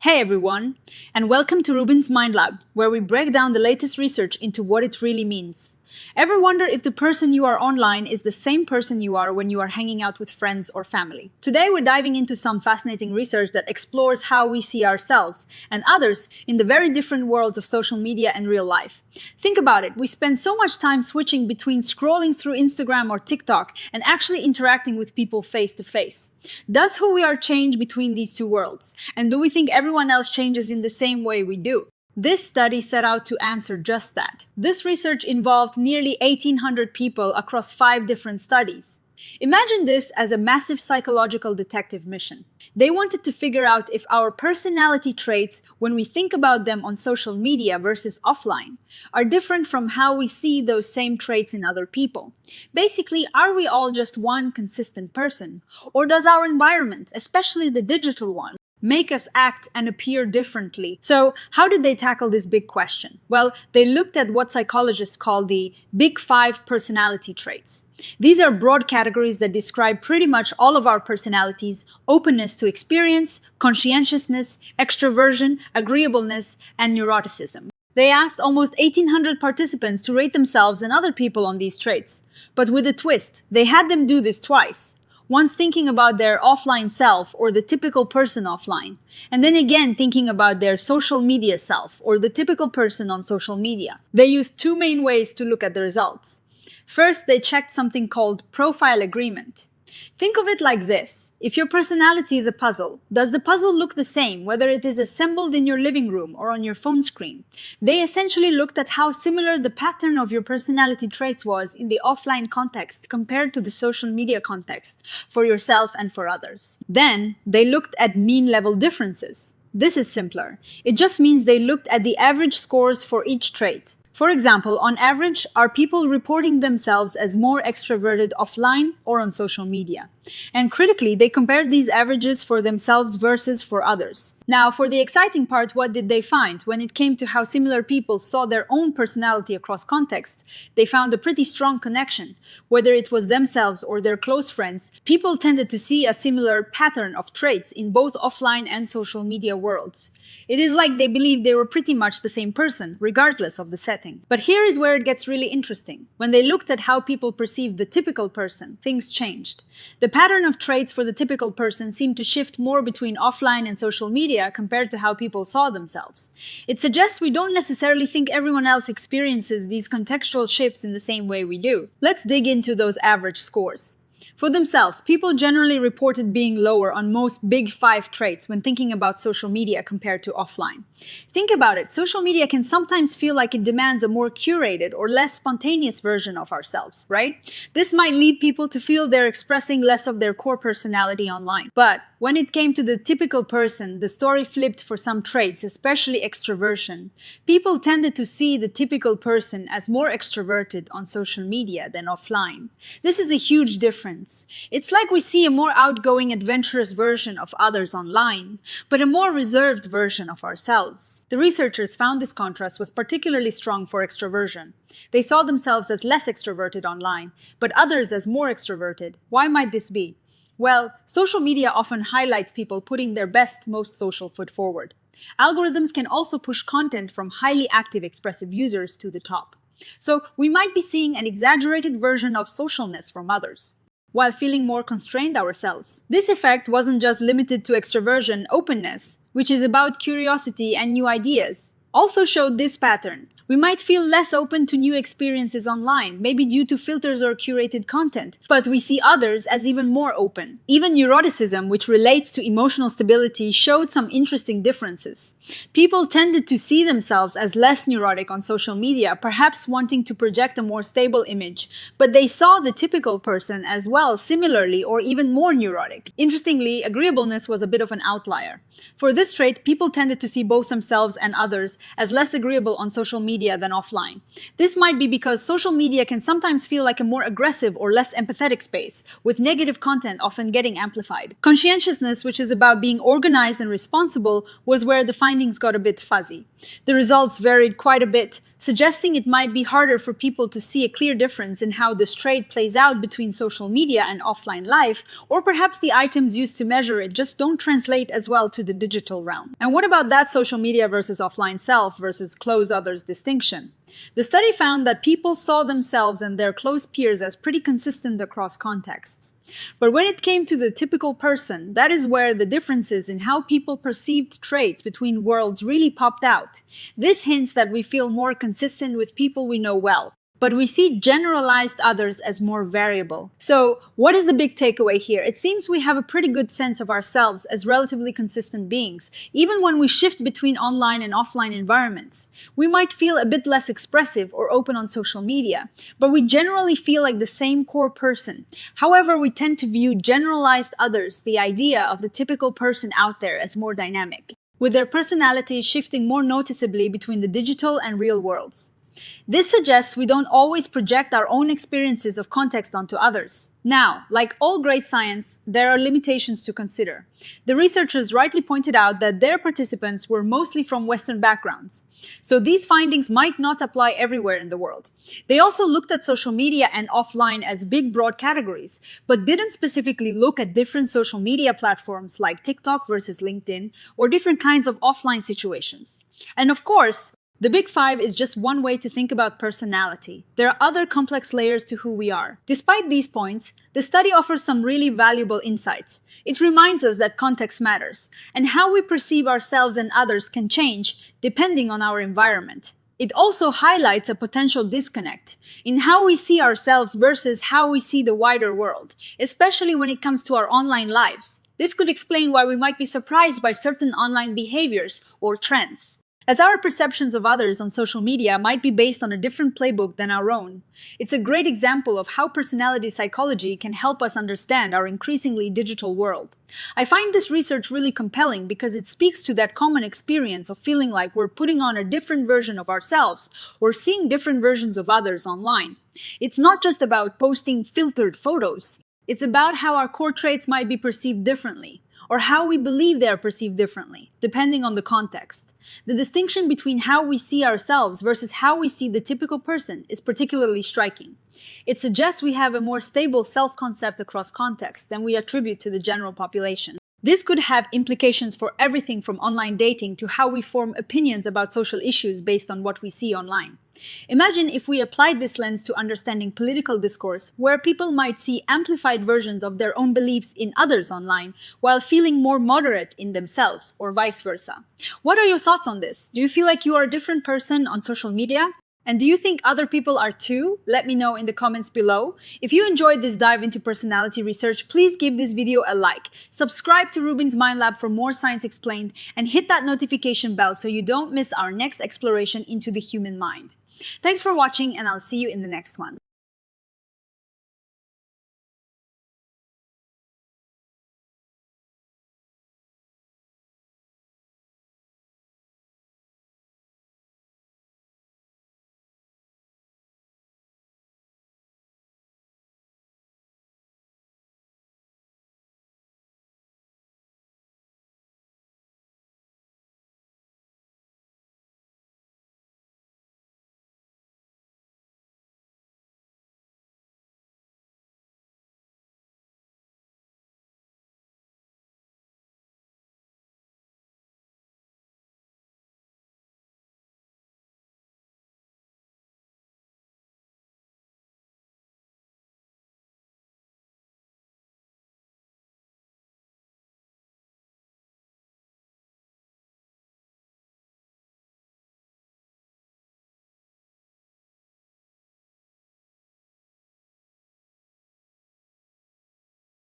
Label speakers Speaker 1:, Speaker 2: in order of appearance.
Speaker 1: Hey everyone, and welcome to RUBIN'S Mind Lab, where we break down the latest research into what it really means. Ever wonder if the person you are online is the same person you are when you are hanging out with friends or family? Today we're diving into some fascinating research that explores how we see ourselves and others in the very different worlds of social media and real life. Think about it, we spend so much time switching between scrolling through Instagram or TikTok and actually interacting with people face to face. Does who we are change between these two worlds? And do we think everyone else changes in the same way we do? This study set out to answer just that. This research involved nearly 1,800 people across 5 different studies. Imagine this as a massive psychological detective mission. They wanted to figure out if our personality traits, when we think about them on social media versus offline, are different from how we see those same traits in other people. Basically, are we all just one consistent person? Or does our environment, especially the digital one, make us act and appear differently? So, how did they tackle this big question? Well, they looked at what psychologists call the Big 5 personality traits. These are broad categories that describe pretty much all of our personalities: openness to experience, conscientiousness, extraversion, agreeableness, and neuroticism. They asked almost 1,800 participants to rate themselves and other people on these traits. But with a twist, they had them do this twice. Once thinking about their offline self, or the typical person offline, and then again thinking about their social media self, or the typical person on social media. They used 2 main ways to look at the results. First, they checked something called profile agreement. Think of it like this. If your personality is a puzzle, does the puzzle look the same whether it is assembled in your living room or on your phone screen? They essentially looked at how similar the pattern of your personality traits was in the offline context compared to the social media context, for yourself and for others. Then, they looked at mean level differences. This is simpler. It just means they looked at the average scores for each trait. For example, on average, are people reporting themselves as more extroverted offline or on social media? And critically, they compared these averages for themselves versus for others. Now, for the exciting part, what did they find? When it came to how similar people saw their own personality across context, they found a pretty strong connection. Whether it was themselves or their close friends, people tended to see a similar pattern of traits in both offline and social media worlds. It is like they believed they were pretty much the same person, regardless of the setting. But here is where it gets really interesting. When they looked at how people perceived the typical person, things changed. The pattern of traits for the typical person seemed to shift more between offline and social media compared to how people saw themselves. It suggests we don't necessarily think everyone else experiences these contextual shifts in the same way we do. Let's dig into those average scores. For themselves, people generally reported being lower on most Big 5 traits when thinking about social media compared to offline. Think about it, social media can sometimes feel like it demands a more curated or less spontaneous version of ourselves, right? This might lead people to feel they're expressing less of their core personality online. But when it came to the typical person, the story flipped for some traits, especially extraversion. People tended to see the typical person as more extroverted on social media than offline. This is a huge difference. It's like we see a more outgoing, adventurous version of others online, but a more reserved version of ourselves. The researchers found this contrast was particularly strong for extraversion. They saw themselves as less extroverted online, but others as more extroverted. Why might this be? Well, social media often highlights people putting their best, most social foot forward. Algorithms can also push content from highly active, expressive users to the top. So we might be seeing an exaggerated version of socialness from others, while feeling more constrained ourselves. This effect wasn't just limited to extraversion. Openness, which is about curiosity and new ideas, also showed this pattern. We might feel less open to new experiences online, maybe due to filters or curated content, but we see others as even more open. Even neuroticism, which relates to emotional stability, showed some interesting differences. People tended to see themselves as less neurotic on social media, perhaps wanting to project a more stable image, but they saw the typical person as well, similarly or even more neurotic. Interestingly, agreeableness was a bit of an outlier. For this trait, people tended to see both themselves and others as less agreeable on social media than offline. This might be because social media can sometimes feel like a more aggressive or less empathetic space, with negative content often getting amplified. Conscientiousness, which is about being organized and responsible, was where the findings got a bit fuzzy. The results varied quite a bit. suggesting it might be harder for people to see a clear difference in how this trait plays out between social media and offline life, or perhaps the items used to measure it just don't translate as well to the digital realm. And what about that social media versus offline self versus close others distinction? The study found that people saw themselves and their close peers as pretty consistent across contexts. But when it came to the typical person, that is where the differences in how people perceived traits between worlds really popped out. This hints that we feel more consistent with people we know well, but we see generalized others as more variable. So, what is the big takeaway here? It seems we have a pretty good sense of ourselves as relatively consistent beings, even when we shift between online and offline environments. We might feel a bit less expressive or open on social media, but we generally feel like the same core person. However, we tend to view generalized others, the idea of the typical person out there, as more dynamic, with their personalities shifting more noticeably between the digital and real worlds. This suggests we don't always project our own experiences of context onto others. Now, like all great science, there are limitations to consider. The researchers rightly pointed out that their participants were mostly from Western backgrounds, so these findings might not apply everywhere in the world. They also looked at social media and offline as big, broad categories, but didn't specifically look at different social media platforms like TikTok versus LinkedIn, or different kinds of offline situations. And of course, the Big Five is just one way to think about personality. There are other complex layers to who we are. Despite these points, the study offers some really valuable insights. It reminds us that context matters, and how we perceive ourselves and others can change depending on our environment. It also highlights a potential disconnect in how we see ourselves versus how we see the wider world, especially when it comes to our online lives. This could explain why we might be surprised by certain online behaviors or trends, as our perceptions of others on social media might be based on a different playbook than our own. It's a great example of how personality psychology can help us understand our increasingly digital world. I find this research really compelling because it speaks to that common experience of feeling like we're putting on a different version of ourselves or seeing different versions of others online. It's not just about posting filtered photos. It's about how our core traits might be perceived differently, or how we believe they are perceived differently, depending on the context. The distinction between how we see ourselves versus how we see the typical person is particularly striking. It suggests we have a more stable self-concept across contexts than we attribute to the general population. This could have implications for everything from online dating to how we form opinions about social issues based on what we see online. Imagine if we applied this lens to understanding political discourse, where people might see amplified versions of their own beliefs in others online, while feeling more moderate in themselves, or vice versa. What are your thoughts on this? Do you feel like you are a different person on social media? And do you think other people are too? Let me know in the comments below. If you enjoyed this dive into personality research, please give this video a like, subscribe to Rubin's Mind Lab for more science explained, and hit that notification bell so you don't miss our next exploration into the human mind. Thanks for watching, and I'll see you in the next one.